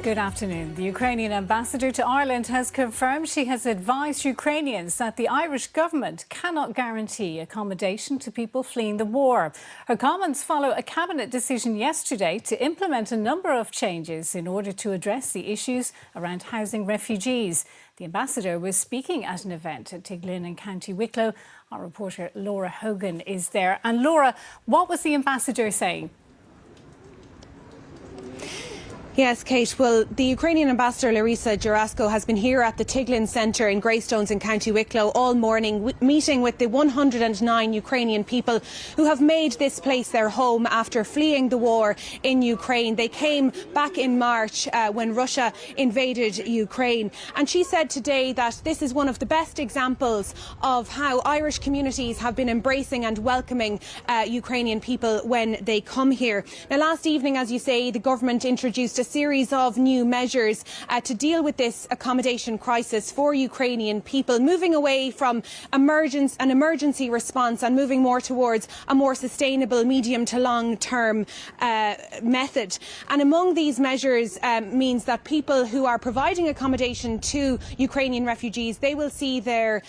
Good afternoon. The Ukrainian Ambassador to Ireland has confirmed she has advised Ukrainians that the Irish government cannot guarantee accommodation to people fleeing the war. Her comments follow a cabinet decision yesterday to implement a number of changes in order to address the issues around housing refugees. The ambassador was speaking at an event at Tiglin in County Wicklow. Our reporter Laura Hogan is there. And Laura, what was the ambassador saying? Yes, Kate. Well, the Ukrainian Ambassador Larisa Jarasko has been here at the Tiglin Centre in Greystones in County Wicklow all morning, meeting with the 109 Ukrainian people who have made this place their home after fleeing the war in Ukraine. They came back in March when Russia invaded Ukraine. And she said today that this is one of the best examples of how Irish communities have been embracing and welcoming Ukrainian people when they come here. Now, last evening, as you say, the government introduced a series of new measures to deal with this accommodation crisis for Ukrainian people, moving away from an emergency response and moving more towards a more sustainable medium to long term method. And among these measures means that people who are providing accommodation to Ukrainian refugees, they will see their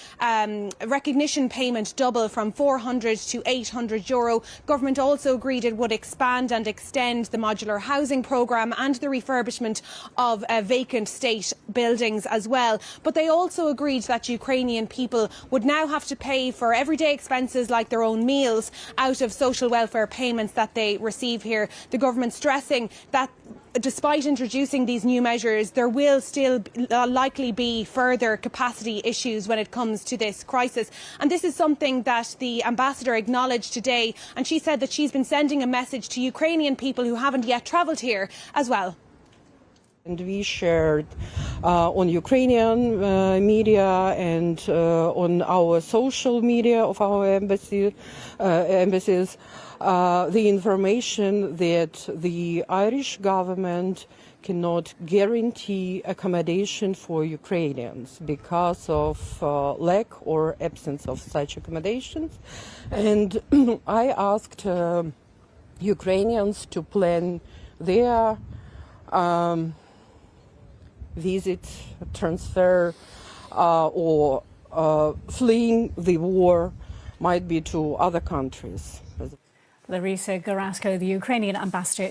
recognition payment double from €400 to €800. Government also agreed it would expand and extend the modular housing programme and the refurbishment of vacant state buildings as well. But they also agreed that Ukrainian people would now have to pay for everyday expenses like their own meals out of social welfare payments that they receive here. The government stressing that despite introducing these new measures, there will still likely be further capacity issues when it comes to this crisis. And this is something that the ambassador acknowledged today. And she said that she's been sending a message to Ukrainian people who haven't yet travelled here as well. And we shared on Ukrainian media and on our social media of our embassies the information that the Irish government cannot guarantee accommodation for Ukrainians because of lack or absence of such accommodations. And I asked Ukrainians to plan their visit, transfer, or fleeing the war might be to other countries. Larisa Jarasko, the Ukrainian ambassador